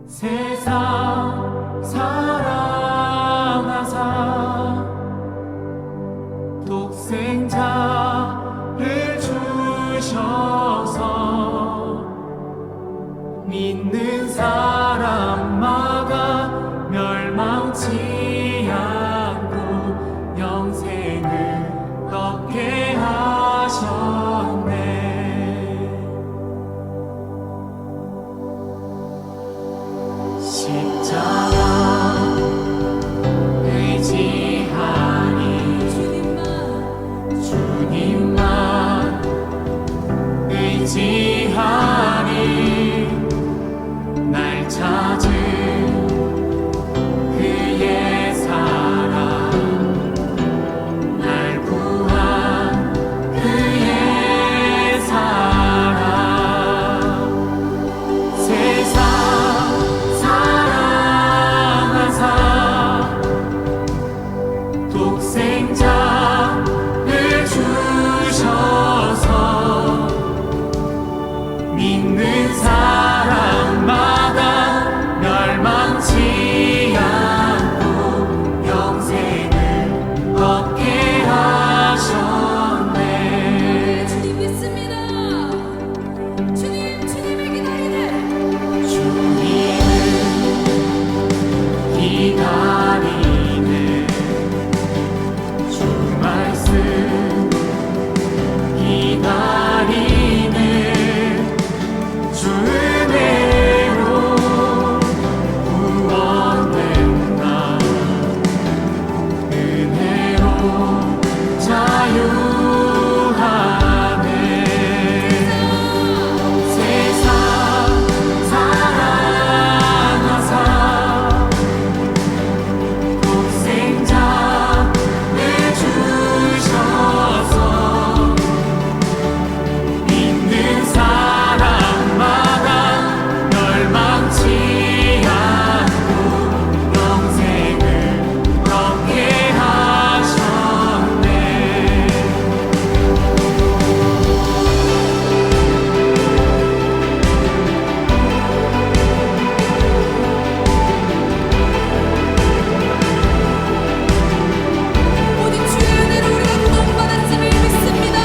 세상 사랑하사 독생자를 주셔서 믿는 사람마다 멸망치 않고 영생을 얻게 하셨네. 십자가 의지하니 주님만 의지하니 날 찾은 그의 사랑 날 구한 그의 사랑 세상 사랑하사 독생자를 주셔서 믿는 사람마다 멸망치 않고 영생을 얻게 하셨네. 주님 믿습니다. 주님을 기다리네. 주님을 기다리네. 주 말씀 기다리네. 주 은혜로 구원된다. 은혜로 자유하네. 세상 사랑하사 독생자를 주셔서 믿는 사람마다 멸망치 않고 영생을 얻게 하셨네. 오직 주의 은혜로 우리가 구원받았음을 믿습니다.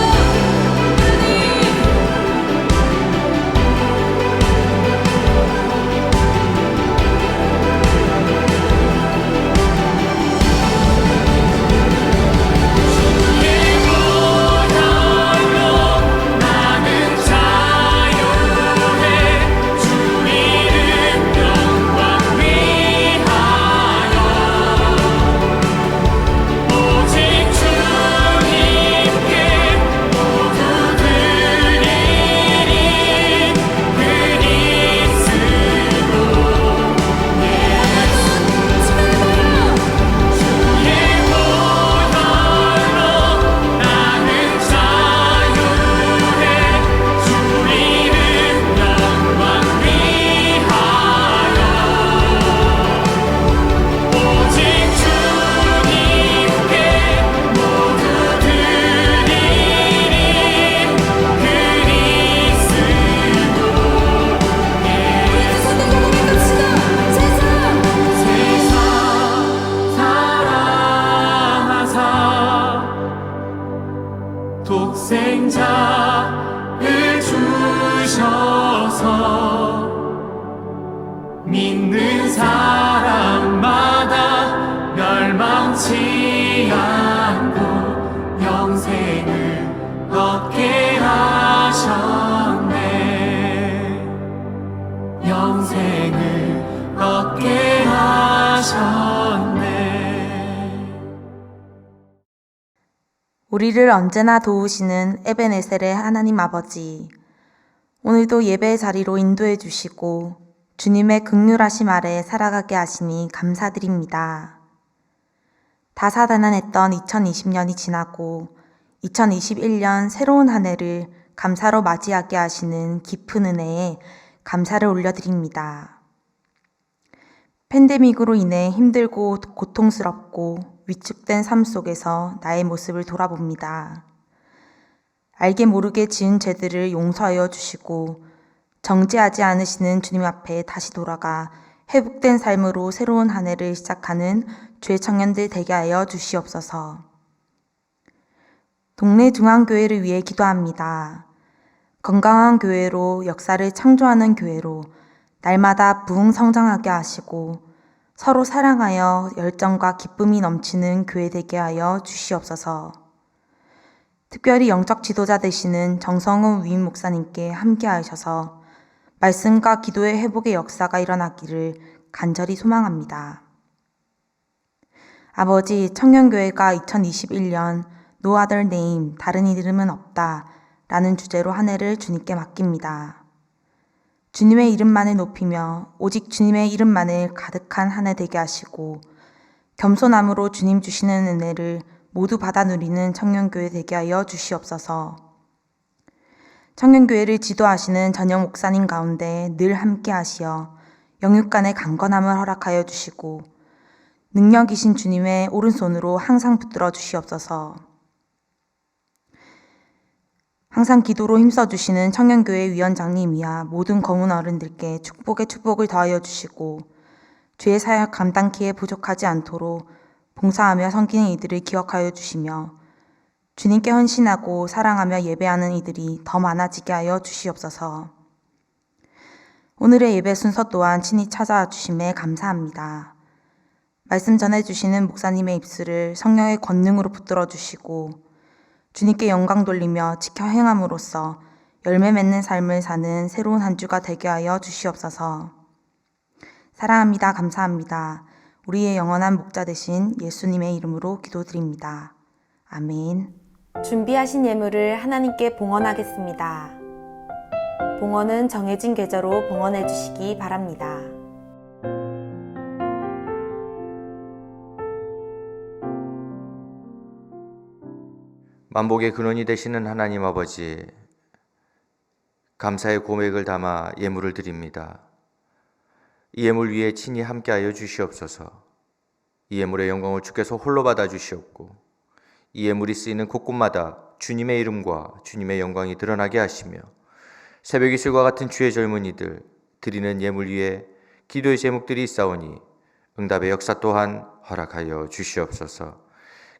주의 보혈로 나는 자유해. 주 이름 영광 위하여 오직 주님께 모두 드리리. 그리스도 주의 보혈로 나는 자유해. 주 이름 영광 위하여 오직 주님께 모두 드리리. 그리스도 손들고 고백합시다. 세상 세상 사랑하사 독생자를 주셔서 믿는 사람마다 멸망치 않고 영생을 얻게 하셨네. 영생을 얻게 하셨네. 우리를 언제나 도우시는 에베네셀의 하나님 아버지, 오늘도 예배의 자리로 인도해 주시고 주님의 긍휼하심 아래 살아가게 하시니 감사드립니다. 다사다난했던 2020년이 지나고 2021년 새로운 한 해를 감사로 맞이하게 하시는 깊은 은혜에 감사를 올려드립니다. 팬데믹으로 인해 힘들고 고통스럽고 위축된 삶 속에서 나의 모습을 돌아봅니다. 알게 모르게 지은 죄들을 용서하여 주시고 정죄하지 않으시는 주님 앞에 다시 돌아가 회복된 삶으로 새로운 한 해를 시작하는 주의 청년들 되게 하여 주시옵소서. 동네 중앙교회를 위해 기도합니다. 건강한 교회로, 역사를 창조하는 교회로 날마다 부흥 성장하게 하시고 서로 사랑하여 열정과 기쁨이 넘치는 교회 되게 하여 주시옵소서. 특별히 영적 지도자 되시는 정성훈 위임 목사님께 함께 하셔서 말씀과 기도의 회복의 역사가 일어나기를 간절히 소망합니다. 아버지, 청년교회가 2021년 No other name, 다른 이름은 없다 라는 주제로 한 해를 주님께 맡깁니다. 주님의 이름만을 높이며 오직 주님의 이름만을 가득한 한 해 되게 하시고 겸손함으로 주님 주시는 은혜를 모두 받아 누리는 청년교회 되게 하여 주시옵소서. 청년교회를 지도하시는 전영 목사님 가운데 늘 함께 하시어 영육간의 강건함을 허락하여 주시고 능력이신 주님의 오른손으로 항상 붙들어 주시옵소서. 항상 기도로 힘써주시는 청년교회 위원장님이야 모든 검은 어른들께 축복의 축복을 더하여 주시고 죄의 사역 감당키에 부족하지 않도록 봉사하며 섬기는 이들을 기억하여 주시며 주님께 헌신하고 사랑하며 예배하는 이들이 더 많아지게 하여 주시옵소서. 오늘의 예배 순서 또한 친히 찾아와 주심에 감사합니다. 말씀 전해주시는 목사님의 입술을 성령의 권능으로 붙들어 주시고 주님께 영광 돌리며 지켜 행함으로써 열매 맺는 삶을 사는 새로운 한 주가 되게 하여 주시옵소서. 사랑합니다. 감사합니다. 우리의 영원한 목자 되신 예수님의 이름으로 기도드립니다. 아멘. 준비하신 예물을 하나님께 봉헌하겠습니다. 봉헌은 정해진 계좌로 봉헌해 주시기 바랍니다. 만복의 근원이 되시는 하나님 아버지, 감사의 고백을 담아 예물을 드립니다. 이 예물 위에 친히 함께하여 주시옵소서. 이 예물의 영광을 주께서 홀로 받아 주시옵고 이 예물이 쓰이는 곳곳마다 주님의 이름과 주님의 영광이 드러나게 하시며 새벽 이슬과 같은 주의 젊은이들 드리는 예물 위에 기도의 제목들이 있사오니 응답의 역사 또한 허락하여 주시옵소서.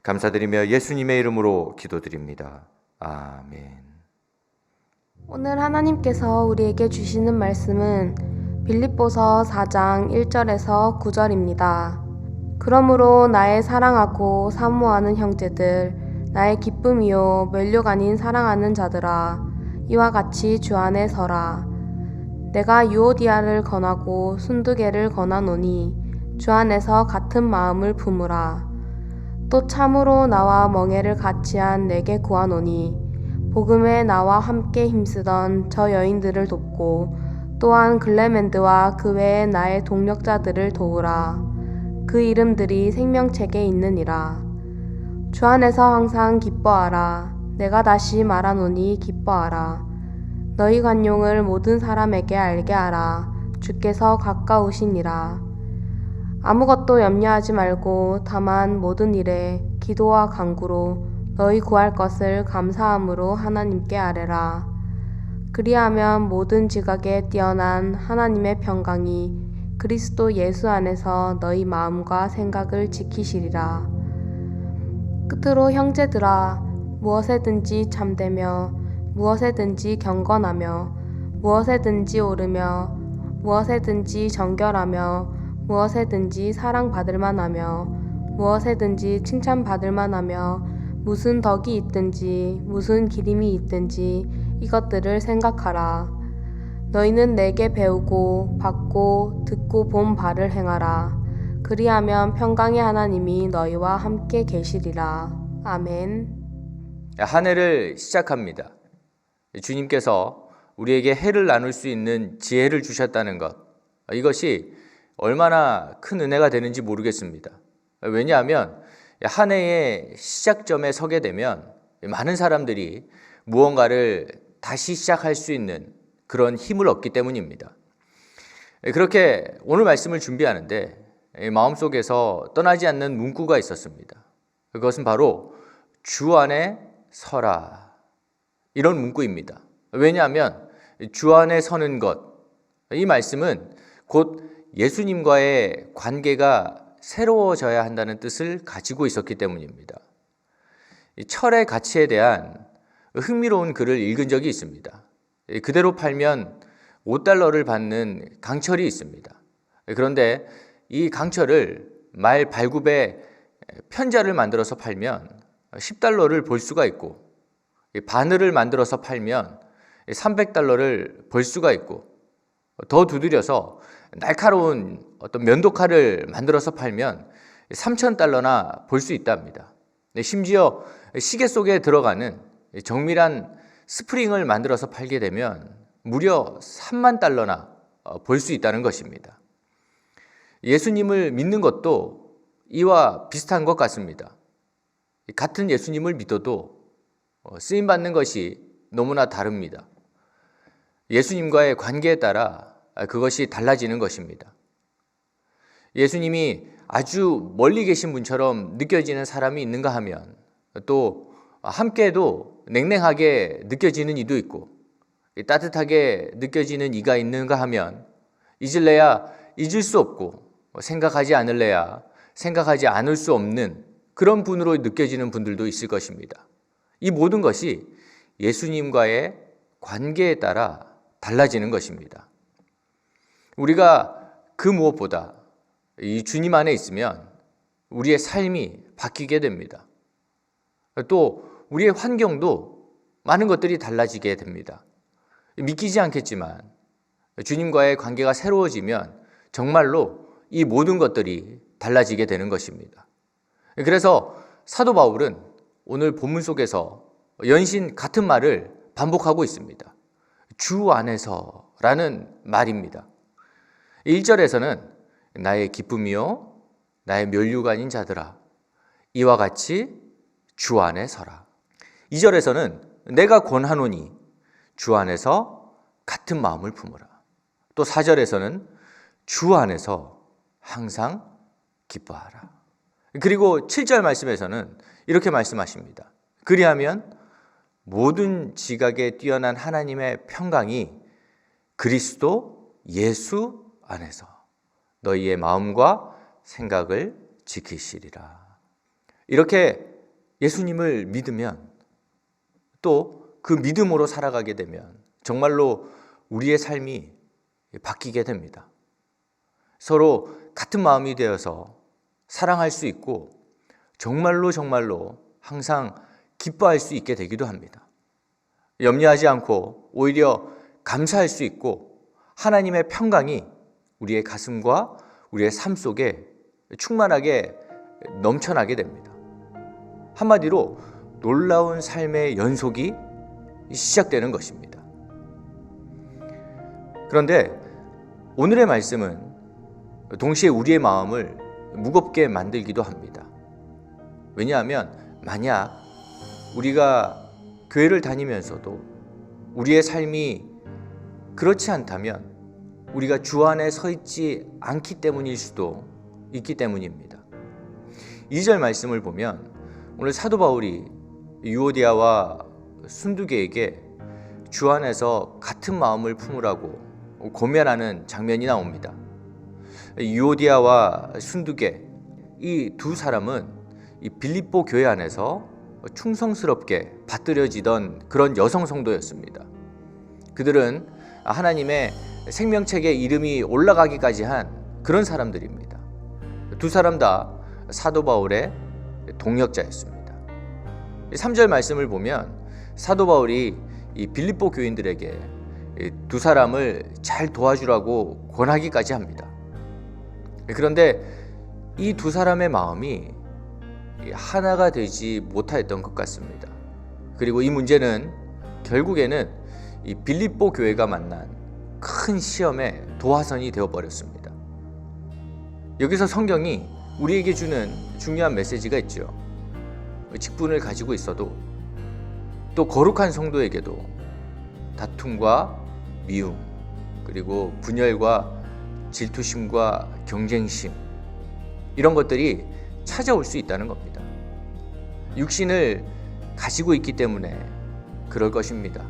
감사드리며 예수님의 이름으로 기도드립니다. 아멘. 오늘 하나님께서 우리에게 주시는 말씀은 빌립보서 4장 1절에서 9절입니다. 그러므로 나의 사랑하고 사모하는 형제들, 나의 기쁨이요 면류가 아닌 사랑하는 자들아, 이와 같이 주 안에 서라. 내가 유오디아를 권하고 순두개를 권하노니 주 안에서 같은 마음을 품으라. 또 참으로 나와 멍에를 같이한 내게 구하노니 복음에 나와 함께 힘쓰던 저 여인들을 돕고 또한 글레멘드와 그 외에 나의 동력자들을 도우라. 그 이름들이 생명책에 있느니라. 주 안에서 항상 기뻐하라. 내가 다시 말하노니 기뻐하라. 너희 관용을 모든 사람에게 알게 하라. 주께서 가까우시니라. 아무것도 염려하지 말고 다만 모든 일에 기도와 간구로 너희 구할 것을 감사함으로 하나님께 아뢰라. 그리하면 모든 지각에 뛰어난 하나님의 평강이 그리스도 예수 안에서 너희 마음과 생각을 지키시리라. 끝으로 형제들아, 무엇에든지 참되며 무엇에든지 경건하며 무엇에든지 오르며 무엇에든지 정결하며 무엇에든지 사랑받을 만하며 무엇에든지 칭찬받을 만하며 무슨 덕이 있든지 무슨 기림이 있든지 이것들을 생각하라. 너희는 내게 배우고 받고 듣고 본 바를 행하라. 그리하면 평강의 하나님이 너희와 함께 계시리라. 아멘. 한 해를 시작합니다. 주님께서 우리에게 해를 나눌 수 있는 지혜를 주셨다는 것, 이것이 얼마나 큰 은혜가 되는지 모르겠습니다. 왜냐하면 한 해의 시작점에 서게 되면 많은 사람들이 무언가를 다시 시작할 수 있는 그런 힘을 얻기 때문입니다. 그렇게 오늘 말씀을 준비하는데 마음속에서 떠나지 않는 문구가 있었습니다. 그것은 바로 주 안에 서라, 이런 문구입니다. 왜냐하면 주 안에 서는 것, 이 말씀은 곧 예수님과의 관계가 새로워져야 한다는 뜻을 가지고 있었기 때문입니다. 이 철의 가치에 대한 흥미로운 글을 읽은 적이 있습니다. 그대로 팔면 $5를 받는 강철이 있습니다. 그런데 이 강철을 말 발굽에 편자를 만들어서 팔면 $10를 벌 수가 있고, 바늘을 만들어서 팔면 $300를 벌 수가 있고, 더 두드려서 날카로운 어떤 면도칼을 만들어서 팔면 $3,000나 벌 수 있답니다. 심지어 시계 속에 들어가는 정밀한 스프링을 만들어서 팔게 되면 무려 $30,000나 벌 수 있다는 것입니다. 예수님을 믿는 것도 이와 비슷한 것 같습니다. 같은 예수님을 믿어도 쓰임받는 것이 너무나 다릅니다. 예수님과의 관계에 따라 그것이 달라지는 것입니다. 예수님이 아주 멀리 계신 분처럼 느껴지는 사람이 있는가 하면, 또 함께해도 냉랭하게 느껴지는 이도 있고, 따뜻하게 느껴지는 이가 있는가 하면 잊을래야 잊을 수 없고 생각하지 않을래야 생각하지 않을 수 없는 그런 분으로 느껴지는 분들도 있을 것입니다. 이 모든 것이 예수님과의 관계에 따라 달라지는 것입니다. 우리가 그 무엇보다 이 주님 안에 있으면 우리의 삶이 바뀌게 됩니다. 또 우리의 환경도 많은 것들이 달라지게 됩니다. 믿기지 않겠지만 주님과의 관계가 새로워지면 정말로 이 모든 것들이 달라지게 되는 것입니다. 그래서 사도 바울은 오늘 본문 속에서 연신 같은 말을 반복하고 있습니다. 주 안에서라는 말입니다. 1절에서는 나의 기쁨이요 나의 면류관인 자들아 이와 같이 주 안에 서라. 2절에서는 내가 권하노니 주 안에서 같은 마음을 품으라. 또 4절에서는 주 안에서 항상 기뻐하라. 그리고 7절 말씀에서는 이렇게 말씀하십니다. 그리하면 모든 지각에 뛰어난 하나님의 평강이 그리스도 예수 안에서 너희의 마음과 생각을 지키시리라. 이렇게 예수님을 믿으면 또 그 믿음으로 살아가게 되면 정말로 우리의 삶이 바뀌게 됩니다. 서로 같은 마음이 되어서 사랑할 수 있고 정말로 항상 기뻐할 수 있게 되기도 합니다. 염려하지 않고 오히려 감사할 수 있고 하나님의 평강이 우리의 가슴과 우리의 삶 속에 충만하게 넘쳐나게 됩니다. 한마디로 놀라운 삶의 연속이 시작되는 것입니다. 그런데 오늘의 말씀은 동시에 우리의 마음을 무겁게 만들기도 합니다. 왜냐하면 만약 우리가 교회를 다니면서도 우리의 삶이 그렇지 않다면 우리가 주 안에 서 있지 않기 때문일 수도 있기 때문입니다. 2절 말씀을 보면 오늘 사도 바울이 유오디아와 순두계에게 주 안에서 같은 마음을 품으라고 권면하는 장면이 나옵니다. 유오디아와 순두계 이 두 사람은 이 빌립보 교회 안에서 충성스럽게 받들여지던 그런 여성 성도였습니다. 그들은 하나님의 생명책에 이름이 올라가기까지 한 그런 사람들입니다. 두 사람 다 사도 바울의 동역자였습니다. 3절 말씀을 보면 사도 바울이 이 빌립보 교인들에게 두 사람을 잘 도와주라고 권하기까지 합니다. 그런데 이 두 사람의 마음이 하나가 되지 못하였던 것 같습니다. 그리고 이 문제는 결국에는 이 빌립보 교회가 만난 큰 시험의 도화선이 되어버렸습니다. 여기서 성경이 우리에게 주는 중요한 메시지가 있죠. 직분을 가지고 있어도 또 거룩한 성도에게도 다툼과 미움, 그리고 분열과 질투심과 경쟁심 이런 것들이 찾아올 수 있다는 겁니다. 육신을 가지고 있기 때문에 그럴 것입니다.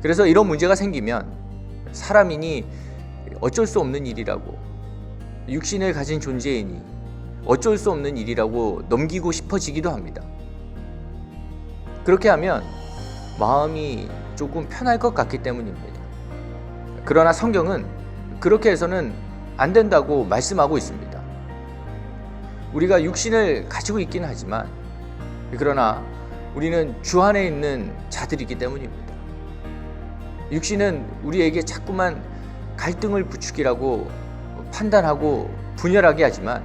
그래서 이런 문제가 생기면 사람이니 어쩔 수 없는 일이라고 육신을 가진 존재이니 어쩔 수 없는 일이라고 넘기고 싶어지기도 합니다. 그렇게 하면 마음이 조금 편할 것 같기 때문입니다. 그러나 성경은 그렇게 해서는 안 된다고 말씀하고 있습니다. 우리가 육신을 가지고 있긴 하지만 그러나 우리는 주 안에 있는 자들이기 때문입니다. 육신은 우리에게 자꾸만 갈등을 부추기라고 판단하고 분열하게 하지만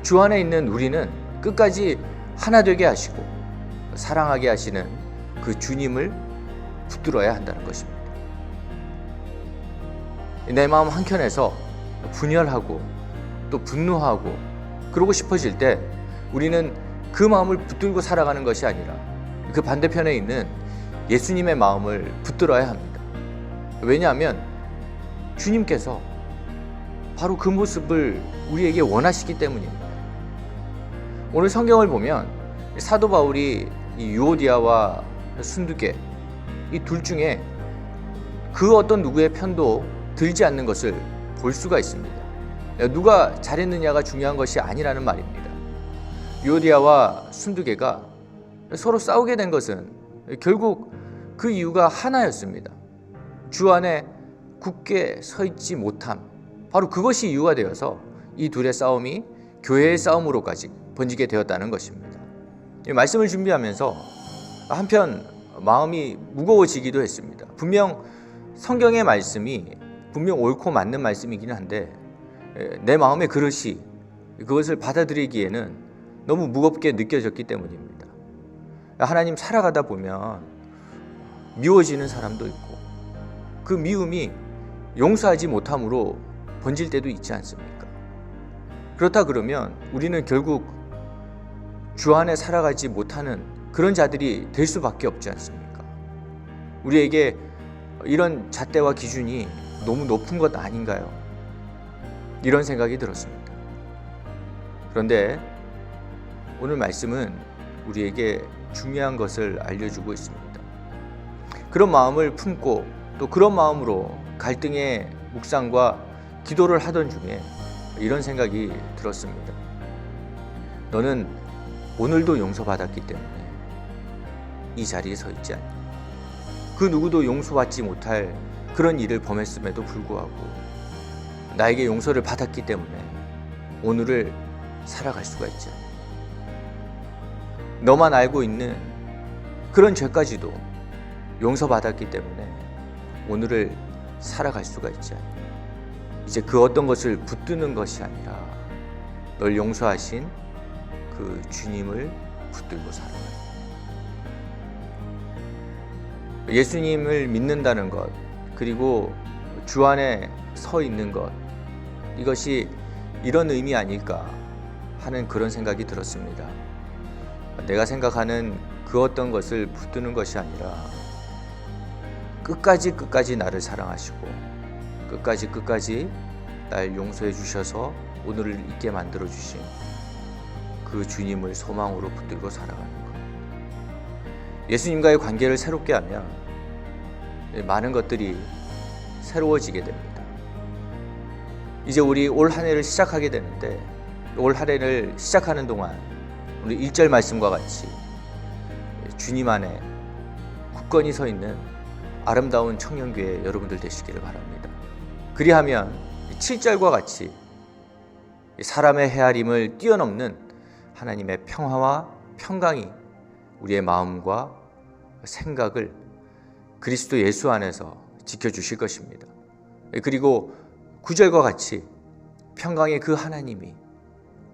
주 안에 있는 우리는 끝까지 하나 되게 하시고 사랑하게 하시는 그 주님을 붙들어야 한다는 것입니다. 내 마음 한켠에서 분열하고 또 분노하고 그러고 싶어질 때 우리는 그 마음을 붙들고 살아가는 것이 아니라 그 반대편에 있는 예수님의 마음을 붙들어야 합니다. 왜냐하면 주님께서 바로 그 모습을 우리에게 원하시기 때문입니다. 오늘 성경을 보면 사도 바울이 이 유오디아와 순두계 이 둘 중에 그 어떤 누구의 편도 들지 않는 것을 볼 수가 있습니다. 누가 잘했느냐가 중요한 것이 아니라는 말입니다. 유오디아와 순두계가 서로 싸우게 된 것은 결국 그 이유가 하나였습니다. 주 안에 굳게 서 있지 못함, 바로 그것이 이유가 되어서 이 둘의 싸움이 교회의 싸움으로까지 번지게 되었다는 것입니다. 이 말씀을 준비하면서 한편 마음이 무거워지기도 했습니다. 분명 성경의 말씀이 분명 옳고 맞는 말씀이긴 한데 내 마음의 그릇이 그것을 받아들이기에는 너무 무겁게 느껴졌기 때문입니다. 하나님 살아가다 보면 미워지는 사람도 있고 그 미움이 용서하지 못함으로 번질 때도 있지 않습니까? 그렇다 그러면 우리는 결국 주 안에 살아가지 못하는 그런 자들이 될 수밖에 없지 않습니까? 우리에게 이런 잣대와 기준이 너무 높은 것 아닌가요? 이런 생각이 들었습니다. 그런데 오늘 말씀은 우리에게 중요한 것을 알려주고 있습니다. 그런 마음을 품고 또 그런 마음으로 갈등의 묵상과 기도를 하던 중에 이런 생각이 들었습니다. 너는 오늘도 용서받았기 때문에 이 자리에 서 있지 않니? 그 누구도 용서받지 못할 그런 일을 범했음에도 불구하고 나에게 용서를 받았기 때문에 오늘을 살아갈 수가 있지 않니? 너만 알고 있는 그런 죄까지도 용서받았기 때문에 오늘을 살아갈 수가 있지 않니? 이제 그 어떤 것을 붙드는 것이 아니라 널 용서하신 그 주님을 붙들고 살아라. 예수님을 믿는다는 것, 그리고 주 안에 서 있는 것, 이것이 이런 의미 아닐까 하는 그런 생각이 들었습니다. 내가 생각하는 그 어떤 것을 붙드는 것이 아니라 끝까지 나를 사랑하시고 끝까지 날 용서해 주셔서 오늘을 있게 만들어 주신 그 주님을 소망으로 붙들고 살아가는 것. 예수님과의 관계를 새롭게 하면 많은 것들이 새로워지게 됩니다. 이제 우리 올 한 해를 시작하게 되는데 올 한 해를 시작하는 동안 우리 1절 말씀과 같이 주님 안에 굳건히 서 있는 아름다운 청년교회 여러분들 되시기를 바랍니다. 그리하면 7절과 같이 사람의 헤아림을 뛰어넘는 하나님의 평화와 평강이 우리의 마음과 생각을 그리스도 예수 안에서 지켜주실 것입니다. 그리고 9절과 같이 평강의 그 하나님이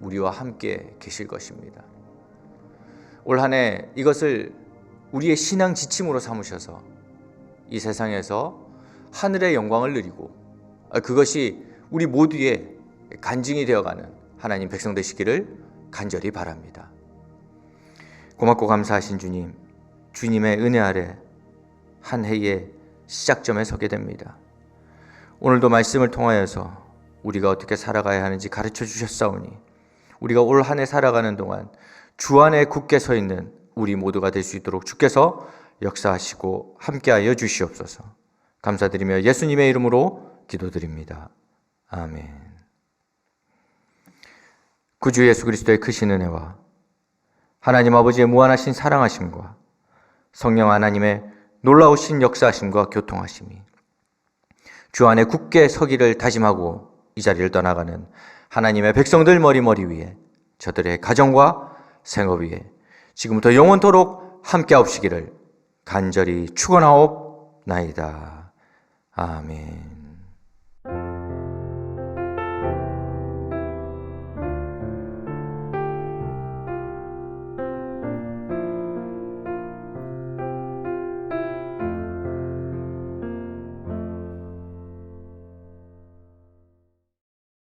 우리와 함께 계실 것입니다. 올 한 해 이것을 우리의 신앙 지침으로 삼으셔서 이 세상에서 하늘의 영광을 누리고 그것이 우리 모두의 간증이 되어가는 하나님 백성 되시기를 간절히 바랍니다. 고맙고 감사하신 주님, 주님의 은혜 아래 한 해의 시작점에 서게 됩니다. 오늘도 말씀을 통하여서 우리가 어떻게 살아가야 하는지 가르쳐 주셨사오니 우리가 올 한 해 살아가는 동안 주 안에 굳게 서 있는 우리 모두가 될 수 있도록 주께서 역사하시고 함께하여 주시옵소서. 감사드리며 예수님의 이름으로 기도드립니다. 아멘. 구주 예수 그리스도의 크신 은혜와 하나님 아버지의 무한하신 사랑하심과 성령 하나님의 놀라우신 역사하심과 교통하심이 주 안에 굳게 서기를 다짐하고 이 자리를 떠나가는 하나님의 백성들 머리 위에, 저들의 가정과 생업 위에 지금부터 영원토록 함께하옵시기를 간절히 축원하옵나이다. 아멘.